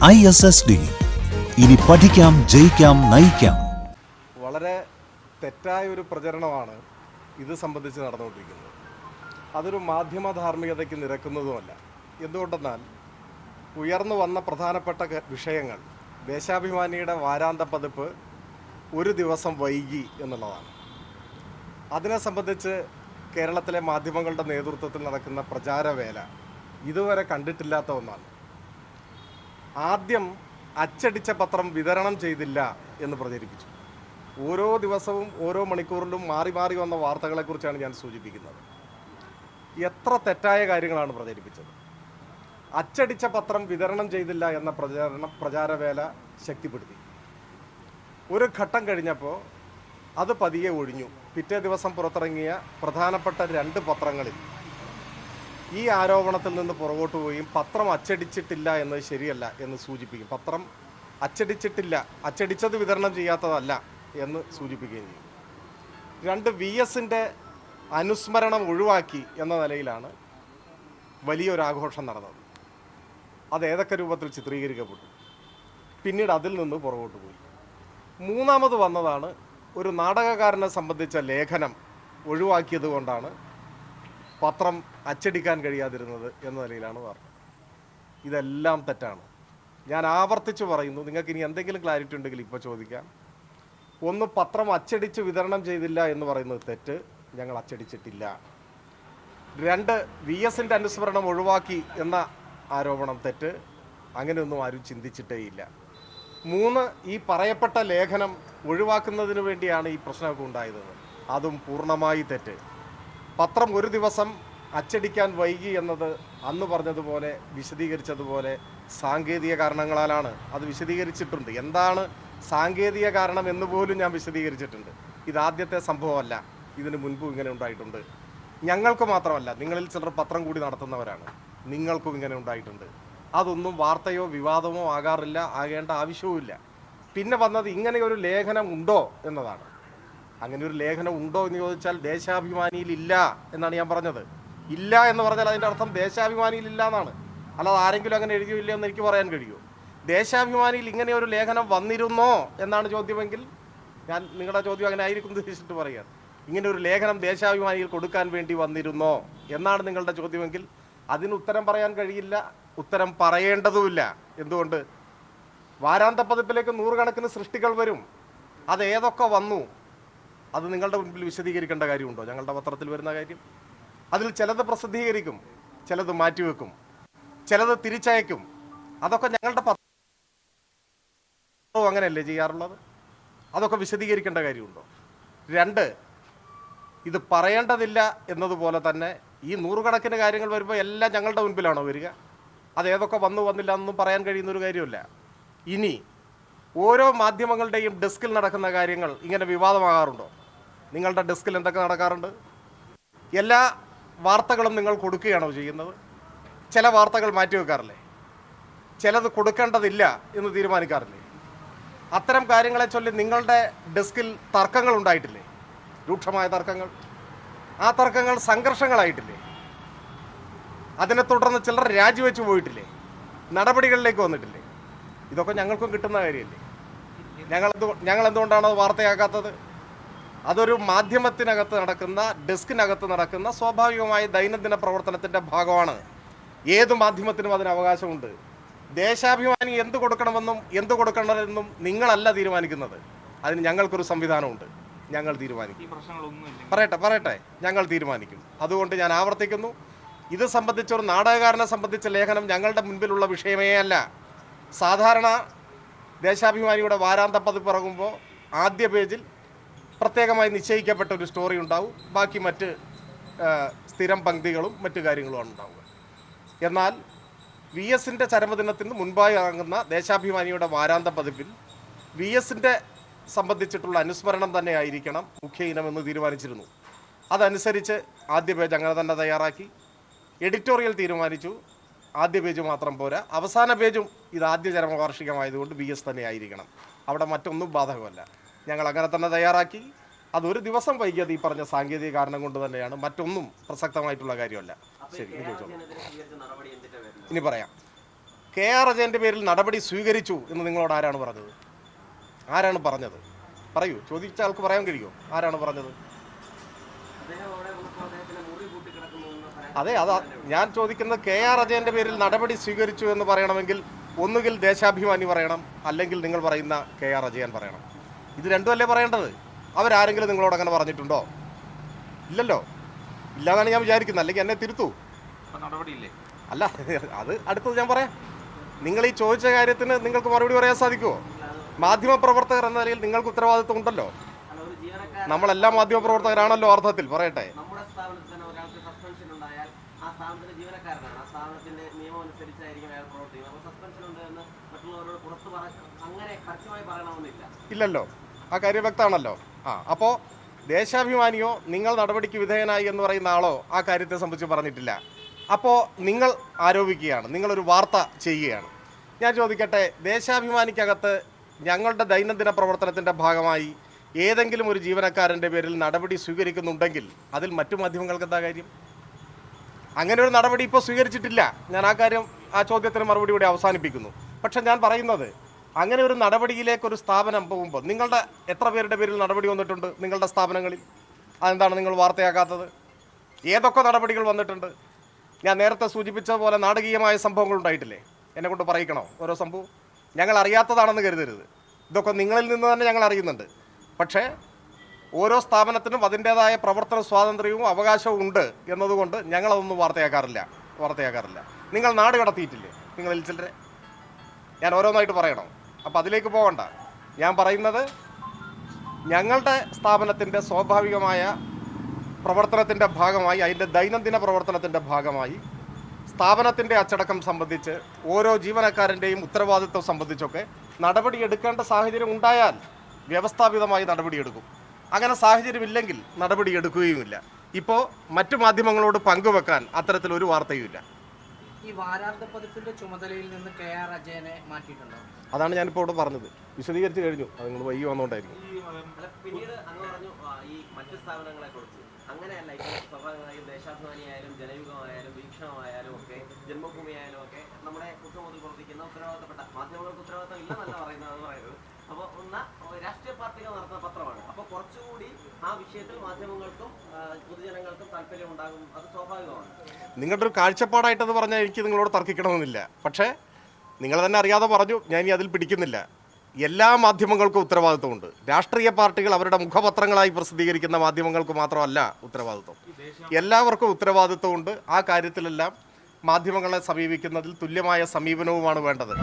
ISSD. ഇനി പഠിക്കാം, ജയിക്കാം, നയിക്കാം. വളരെ തെറ്റായ ഒരു പ്രചരണമാണ് ഇത് സംബന്ധിച്ച് നടന്നുകൊണ്ടിരിക്കുന്നത്. അതൊരു മാധ്യമ ധാർമ്മികതയ്ക്ക് നിരക്കുന്നതുമല്ല. എന്തുകൊണ്ടെന്നാൽ ഉയർന്നു വന്ന പ്രധാനപ്പെട്ട വിഷയങ്ങൾ ദേശാഭിമാനിയുടെ വാരാന്ത പതിപ്പ് ഒരു ദിവസം വൈകി എന്നുള്ളതാണ്. അതിനെ സംബന്ധിച്ച് കേരളത്തിലെ മാധ്യമങ്ങളുടെ നേതൃത്വത്തിൽ നടക്കുന്ന പ്രചാരവേല ഇതുവരെ കണ്ടിട്ടില്ലാത്ത ഒന്നാണ്. ആദ്യം അച്ചടിച്ച പത്രം വിതരണം ചെയ്തില്ല എന്ന് പ്രചരിപ്പിച്ചു. ഓരോ ദിവസവും ഓരോ മണിക്കൂറിലും മാറി മാറി വന്ന വാർത്തകളെക്കുറിച്ചാണ് ഞാൻ സൂചിപ്പിക്കുന്നത്. എത്ര തെറ്റായ കാര്യങ്ങളാണ് പ്രചരിപ്പിച്ചത്. അച്ചടിച്ച പത്രം വിതരണം ചെയ്തില്ല എന്ന പ്രചാരവേല ശക്തിപ്പെടുത്തി. ഒരു ഘട്ടം കഴിഞ്ഞപ്പോൾ അത് പതിയെ ഒഴിഞ്ഞു. പിറ്റേ ദിവസം പുറത്തിറങ്ങിയ പ്രധാനപ്പെട്ട 2 പത്രങ്ങളിൽ ഈ ആരോപണത്തിൽ നിന്ന് പുറകോട്ട് പോവുകയും പത്രം അച്ചടിച്ചിട്ടില്ല എന്നത് ശരിയല്ല എന്ന് സൂചിപ്പിക്കും. പത്രം അച്ചടിച്ചിട്ടില്ല, അച്ചടിച്ചത് വിതരണം ചെയ്യാത്തതല്ല എന്ന് സൂചിപ്പിക്കുകയും ചെയ്യും. 2 VSൻ്റെ അനുസ്മരണം ഒഴിവാക്കി എന്ന നിലയിലാണ് വലിയൊരാഘോഷം നടന്നത്. അത് ഏതൊക്കെ രൂപത്തിൽ ചിത്രീകരിക്കപ്പെട്ടു. പിന്നീട് അതിൽ നിന്ന് പുറകോട്ട് പോയി. മൂന്നാമത് വന്നതാണ് ഒരു നാടകകാരനെ സംബന്ധിച്ച ലേഖനം ഒഴിവാക്കിയത് കൊണ്ടാണ് പത്രം അച്ചടിക്കാൻ കഴിയാതിരുന്നത് എന്ന നിലയിലാണ് വാർത്ത. ഇതെല്ലാം തെറ്റാണ്. ഞാൻ ആവർത്തിച്ച് പറയുന്നു. നിങ്ങൾക്ക് ഇനി എന്തെങ്കിലും ക്ലാരിറ്റി ഉണ്ടെങ്കിൽ ഇപ്പോൾ ചോദിക്കാം. ഒന്ന്, പത്രം അച്ചടിച്ച് വിതരണം ചെയ്തില്ല എന്ന് പറയുന്നത് തെറ്റ്. ഞങ്ങൾ അച്ചടിച്ചിട്ടില്ല. 2, VSൻ്റെ അനുസ്മരണം ഒഴിവാക്കി എന്ന ആരോപണം തെറ്റ്. അങ്ങനെയൊന്നും ആരും ചിന്തിച്ചിട്ടേയില്ല. 3, ഈ പറയപ്പെട്ട ലേഖനം ഒഴിവാക്കുന്നതിന് വേണ്ടിയാണ് ഈ പ്രശ്നമൊക്കെ ഉണ്ടായത്. അതും പൂർണ്ണമായി തെറ്റ്. പത്രം ഒരു ദിവസം അച്ചടിക്കാൻ വൈകി എന്നത് അന്ന് പറഞ്ഞതുപോലെ വിശദീകരിച്ചതുപോലെ സാങ്കേതിക കാരണങ്ങളാലാണ്. അത് വിശദീകരിച്ചിട്ടുണ്ട്. എന്താണ് സാങ്കേതിക കാരണം എന്ന് പോലും ഞാൻ വിശദീകരിച്ചിട്ടുണ്ട്. ഇതാദ്യത്തെ സംഭവമല്ല. ഇതിന് മുൻപും ഇങ്ങനെ ഉണ്ടായിട്ടുണ്ട്. ഞങ്ങൾക്ക് മാത്രമല്ല, നിങ്ങളിൽ ചിലർ പത്രം കൂടി നടത്തുന്നവരാണ്. നിങ്ങൾക്കും ഇങ്ങനെ ഉണ്ടായിട്ടുണ്ട്. അതൊന്നും വാർത്തയോ വിവാദമോ ആകാറില്ല, ആകേണ്ട ആവശ്യവുമില്ല. പിന്നെ വന്നത് ഇങ്ങനെ ഒരു ലേഖനം ഉണ്ടോ എന്നതാണ്. അങ്ങനെ ഒരു ലേഖനം ഉണ്ടോ എന്ന് ചോദിച്ചാൽ ദേശാഭിമാനിയിൽ ഇല്ല എന്നാണ് ഞാൻ പറഞ്ഞത്. ഇല്ല എന്ന് പറഞ്ഞാൽ അതിൻ്റെ അർത്ഥം ദേശാഭിമാനിയിൽ ഇല്ല എന്നാണ്. അല്ലാതെ ആരെങ്കിലും അങ്ങനെ എഴുതിയില്ല എന്ന് എനിക്ക് പറയാൻ കഴിയുമോ? ദേശാഭിമാനിയിൽ ഇങ്ങനെ ഒരു ലേഖനം വന്നിരുന്നോ എന്നാണ് ചോദ്യമെങ്കിൽ ഞാൻ നിങ്ങളുടെ ചോദ്യം അങ്ങനെ ആയിരിക്കും ഉദ്ദേശിച്ചിട്ട് പറയാം. ഇങ്ങനെ ഒരു ലേഖനം ദേശാഭിമാനിയിൽ കൊടുക്കാൻ വേണ്ടി വന്നിരുന്നോ എന്നാണ് നിങ്ങളുടെ ചോദ്യമെങ്കിൽ അതിന് ഉത്തരം പറയാൻ കഴിയില്ല, ഉത്തരം പറയേണ്ടതുമില്ല. എന്തുകൊണ്ട്? വാരാന്ത പതിപ്പിലേക്ക് 100 കണക്കിന് സൃഷ്ടികൾ വരും. അത് ഏതൊക്കെ വന്നു അത് നിങ്ങളുടെ മുൻപിൽ വിശദീകരിക്കേണ്ട കാര്യമുണ്ടോ? ഞങ്ങളുടെ പത്രത്തിൽ വരുന്ന കാര്യം അതിൽ ചിലത് പ്രസിദ്ധീകരിക്കും, ചിലത് മാറ്റിവെക്കും, ചിലത് തിരിച്ചയക്കും. അതൊക്കെ ഞങ്ങളുടെ പത്രം അങ്ങനെയല്ലേ ചെയ്യാറുള്ളത്? അതൊക്കെ വിശദീകരിക്കേണ്ട കാര്യമുണ്ടോ? 2, ഇത് പറയേണ്ടതില്ല എന്നതുപോലെ തന്നെ ഈ 100 കണക്കിന് കാര്യങ്ങൾ വരുമ്പോൾ എല്ലാം ഞങ്ങളുടെ മുൻപിലാണോ വരിക? അത് ഏതൊക്കെ വന്നില്ല എന്നൊന്നും പറയാൻ കഴിയുന്നൊരു കാര്യമല്ല. ഇനി ഓരോ മാധ്യമങ്ങളുടെയും ഡെസ്കിൽ നടക്കുന്ന കാര്യങ്ങൾ ഇങ്ങനെ വിവാദമാകാറുണ്ടോ? നിങ്ങളുടെ ഡെസ്കിൽ എന്തൊക്കെ നടക്കാറുണ്ട്? എല്ലാ വാർത്തകളും നിങ്ങൾ കൊടുക്കുകയാണോ ചെയ്യുന്നത്? ചില വാർത്തകൾ മാറ്റിവെക്കാറില്ലേ? ചിലത് കൊടുക്കേണ്ടതില്ല എന്ന് തീരുമാനിക്കാറില്ലേ? അത്തരം കാര്യങ്ങളെ ചൊല്ലി നിങ്ങളുടെ ഡെസ്കിൽ തർക്കങ്ങൾ ഉണ്ടായിട്ടില്ലേ? രൂക്ഷമായ തർക്കങ്ങൾ. ആ തർക്കങ്ങൾ സംഘർഷങ്ങളായിട്ടില്ലേ? അതിനെ തുടർന്ന് ചിലർ രാജിവെച്ച് പോയിട്ടില്ലേ? നടപടികളിലേക്ക് വന്നിട്ടില്ലേ? ഇതൊക്കെ ഞങ്ങൾക്കും കിട്ടുന്ന കാര്യമല്ലേ? ഞങ്ങൾ എന്തുകൊണ്ടാണ് അത് വാർത്തയാക്കാത്തത്? അതൊരു മാധ്യമത്തിനകത്ത് നടക്കുന്ന, ഡെസ്കിനകത്ത് നടക്കുന്ന സ്വാഭാവികമായ ദൈനംദിന പ്രവർത്തനത്തിൻ്റെ ഭാഗമാണ്. ഏത് മാധ്യമത്തിനും അതിന് അവകാശമുണ്ട്. ദേശാഭിമാനി എന്ത് കൊടുക്കണമെന്നും എന്ത് കൊടുക്കണമെന്നും നിങ്ങളല്ല തീരുമാനിക്കുന്നത്. അതിന് ഞങ്ങൾക്കൊരു സംവിധാനമുണ്ട്. ഞങ്ങൾ തീരുമാനിക്കും. പറയട്ടെ, ഞങ്ങൾ തീരുമാനിക്കും. അതുകൊണ്ട് ഞാൻ ആവർത്തിക്കുന്നു, ഇത് സംബന്ധിച്ചൊരു നാടകകാരനെ സംബന്ധിച്ച ലേഖനം ഞങ്ങളുടെ മുൻപിലുള്ള വിഷയമേ അല്ല. സാധാരണ ദേശാഭിമാനിയുടെ വാരാന്ത പതിപ്പ് ഇറങ്ങുമ്പോൾ ആദ്യ പേജിൽ പ്രത്യേകമായി നിശ്ചയിക്കപ്പെട്ട ഒരു സ്റ്റോറി ഉണ്ടാവും. ബാക്കി മറ്റ് സ്ഥിരം പങ്ക്തികളും മറ്റു കാര്യങ്ങളുമാണ് ഉണ്ടാവുക. എന്നാൽ VSൻ്റെ ചരമദിനത്തിന് മുൻപായി ഇറങ്ങുന്ന ദേശാഭിമാനിയുടെ വാരാന്ത പതിപ്പിൽ VSൻ്റെ സംബന്ധിച്ചിട്ടുള്ള അനുസ്മരണം തന്നെ ആയിരിക്കണം മുഖ്യ ഇനമെന്ന് തീരുമാനിച്ചിരുന്നു. അതനുസരിച്ച് ആദ്യ പേജ് അങ്ങനെ തന്നെ തയ്യാറാക്കി. എഡിറ്റോറിയൽ തീരുമാനിച്ചു ആദ്യ പേജ് മാത്രം പോരാ, അവസാന പേജും ഇത് ആദ്യ ചരമവാർഷികമായതുകൊണ്ട് VS തന്നെ ആയിരിക്കണം. അവിടെ മറ്റൊന്നും ബാധകമല്ല. ഞങ്ങൾ അങ്ങനെ തന്നെ തയ്യാറാക്കി. അതൊരു ദിവസം വൈകിയത് ഈ പറഞ്ഞ സാങ്കേതിക കാരണം കൊണ്ട് തന്നെയാണ്, മറ്റൊന്നും പ്രസക്തമായിട്ടുള്ള കാര്യമല്ല. ശരി, ഇനി പറയാം. KR അജയൻ്റെ പേരിൽ നടപടി സ്വീകരിച്ചു എന്ന് നിങ്ങളോട് ആരാണ് പറഞ്ഞത്? ആരാണ് പറഞ്ഞത്? പറയൂ, ചോദിച്ച ആൾക്ക് പറയാൻ കഴിയുമോ? ആരാണ് പറഞ്ഞത്? അതെ, അതാ ഞാൻ ചോദിക്കുന്നത്. KR അജയൻ്റെ പേരിൽ നടപടി സ്വീകരിച്ചു എന്ന് പറയണമെങ്കിൽ ഒന്നുകിൽ ദേശാഭിമാനി പറയണം, അല്ലെങ്കിൽ നിങ്ങൾ പറയുന്ന KR അജയൻ പറയണം. ഇത് രണ്ടുമല്ലേ പറയേണ്ടത്? അവരാരെങ്കിലും നിങ്ങളോട് അങ്ങനെ പറഞ്ഞിട്ടുണ്ടോ? ഇല്ലല്ലോ. ഇല്ലാതാണ് ഞാൻ വിചാരിക്കുന്നത്. അല്ലെങ്കിൽ എന്നെ തിരുത്തൂ. അല്ല, അത് അടുത്തത് ഞാൻ പറയാം. നിങ്ങൾ ഈ ചോദിച്ച കാര്യത്തിന് നിങ്ങൾക്ക് മറുപടി പറയാൻ സാധിക്കുമോ? മാധ്യമപ്രവർത്തകർ എന്ന നിലയിൽ നിങ്ങൾക്ക് ഉത്തരവാദിത്വം ഉണ്ടല്ലോ. നമ്മളെല്ലാം മാധ്യമപ്രവർത്തകരാണല്ലോ അർത്ഥത്തിൽ. പറയട്ടെ, ഇല്ലല്ലോ. ആ കാര്യം വ്യക്തമാണല്ലോ. അപ്പോൾ ദേശാഭിമാനിയോ നിങ്ങൾ നടപടിക്ക് വിധേയനായി എന്ന് പറയുന്ന ആളോ ആ കാര്യത്തെ സംബന്ധിച്ച് പറഞ്ഞിട്ടില്ല. അപ്പോൾ നിങ്ങൾ ആരോപിക്കുകയാണ്, നിങ്ങളൊരു വാർത്ത ചെയ്യുകയാണ്. ഞാൻ ചോദിക്കട്ടെ, ദേശാഭിമാനിക്കകത്ത് ഞങ്ങളുടെ ദൈനംദിന പ്രവർത്തനത്തിൻ്റെ ഭാഗമായി ഏതെങ്കിലും ഒരു ജീവനക്കാരൻ്റെ പേരിൽ നടപടി സ്വീകരിക്കുന്നുണ്ടെങ്കിൽ അതിൽ മറ്റു മാധ്യമങ്ങൾക്ക് എന്താ കാര്യം? അങ്ങനെ ഒരു നടപടി ഇപ്പോൾ സ്വീകരിച്ചിട്ടില്ല. ഞാൻ ആ ചോദ്യത്തിന് മറുപടി കൂടി അവസാനിപ്പിക്കുന്നു. പക്ഷെ ഞാൻ പറയുന്നത്, അങ്ങനെ ഒരു നടപടിയിലേക്ക് ഒരു സ്ഥാപനം പോകുമ്പോൾ നിങ്ങളുടെ എത്ര പേരുടെ പേരിൽ നടപടി വന്നിട്ടുണ്ട് നിങ്ങളുടെ സ്ഥാപനങ്ങളിൽ? അതെന്താണ് നിങ്ങൾ വാർത്തയാക്കാത്തത്? ഏതൊക്കെ നടപടികൾ വന്നിട്ടുണ്ട്? ഞാൻ നേരത്തെ സൂചിപ്പിച്ച പോലെ നാടകീയമായ സംഭവങ്ങൾ ഉണ്ടായിട്ടില്ലേ? എന്നെ കൊണ്ട് പറയിക്കണോ ഓരോ സംഭവം? ഞങ്ങൾ അറിയാത്തതാണെന്ന് കരുതരുത്. ഇതൊക്കെ നിങ്ങളിൽ നിന്ന് തന്നെ ഞങ്ങൾ അറിയുന്നുണ്ട്. പക്ഷേ ഓരോ സ്ഥാപനത്തിനും അതിൻ്റേതായ പ്രവർത്തന സ്വാതന്ത്ര്യവും അവകാശവും ഉണ്ട് എന്നതുകൊണ്ട് ഞങ്ങളതൊന്നും വാർത്തയാക്കാറില്ല. നിങ്ങൾ നാട് കടത്തിയിട്ടില്ലേ നിങ്ങളിൽ ചിലരെ? ഞാൻ ഓരോന്നായിട്ട് പറയണം. അപ്പോൾ അതിലേക്ക് പോകണ്ട. ഞാൻ പറയുന്നത്, ഞങ്ങളുടെ സ്ഥാപനത്തിൻ്റെ സ്വാഭാവികമായ പ്രവർത്തനത്തിൻ്റെ ഭാഗമായി, അതിൻ്റെ ദൈനംദിന പ്രവർത്തനത്തിൻ്റെ ഭാഗമായി സ്ഥാപനത്തിൻ്റെ അച്ചടക്കം സംബന്ധിച്ച് ഓരോ ജീവനക്കാരൻ്റെയും ഉത്തരവാദിത്വം സംബന്ധിച്ചൊക്കെ നടപടിയെടുക്കേണ്ട സാഹചര്യം ഉണ്ടായാൽ വ്യവസ്ഥാപിതമായി നടപടിയെടുക്കും. അങ്ങനെ സാഹചര്യമില്ലെങ്കിൽ നടപടിയെടുക്കുകയുമില്ല. ഇപ്പോൾ മറ്റു മാധ്യമങ്ങളോട് പങ്കുവെക്കാൻ അത്തരത്തിലൊരു വാർത്തയുമില്ല. ഈ വാരാന്ത പതിപ്പിന്റെ ചുമതലയിൽ നിന്ന് KR അജയനെ മാറ്റിയിട്ടുണ്ടോ? അതാണ് ഞാനിപ്പോൾ ഇവിടെ പറഞ്ഞത്. വിശദീകരിച്ച് കഴിഞ്ഞു. അത് നിങ്ങൾ വൈകി വന്നുകൊണ്ടായിരിക്കും. പിന്നീട് അങ്ങ് പറഞ്ഞു ഈ മറ്റു സ്ഥാപനങ്ങളെ കുറിച്ച്. അങ്ങനെയല്ല, ഇപ്പോൾ സ്വാഭാവികമായും ദേശാഭിമാനിയായാലും ജനയുഗമായാലും വീക്ഷണമായാലും ഒക്കെ ജന്മഭൂമി ആയാലും ഒക്കെ നമ്മുടെ മുഖ്യമന്ത്രി പ്രവർത്തിക്കുന്ന ഉത്തരവാദിത്തപ്പെട്ട മാധ്യമങ്ങൾക്ക് ഉത്തരവാദിത്തം ഇല്ലെന്നല്ല പറയുന്നത്. അപ്പോൾ രാഷ്ട്രീയ പാർട്ടികൾ നടത്തുന്ന പത്രമാണ്. അപ്പോൾ കുറച്ചുകൂടി ആ വിഷയത്തിൽ മാധ്യമങ്ങൾക്കും പൊതുജനങ്ങൾക്കും താല്പര്യം ഉണ്ടാകും. അത് സ്വാഭാവികമാണ്. നിങ്ങളുടെ ഒരു കാഴ്ചപ്പാടായിട്ടത് പറഞ്ഞാൽ എനിക്ക് നിങ്ങളോട് തർക്കിക്കണമെന്നില്ല. പക്ഷേ നിങ്ങൾ തന്നെ അറിയാതെ പറഞ്ഞു, ഞാൻ ഇനി അതിൽ പിടിക്കുന്നില്ല. എല്ലാ മാധ്യമങ്ങൾക്കും ഉത്തരവാദിത്വമുണ്ട്. രാഷ്ട്രീയ പാർട്ടികൾ അവരുടെ മുഖപത്രങ്ങളായി പ്രസിദ്ധീകരിക്കുന്ന മാധ്യമങ്ങൾക്ക് മാത്രമല്ല ഉത്തരവാദിത്വം. എല്ലാവർക്കും ഉത്തരവാദിത്വമുണ്ട്. ആ കാര്യത്തിലെല്ലാം മാധ്യമങ്ങളെ സമീപിക്കുന്നതിൽ തുല്യമായ സമീപനവുമാണ് വേണ്ടത്.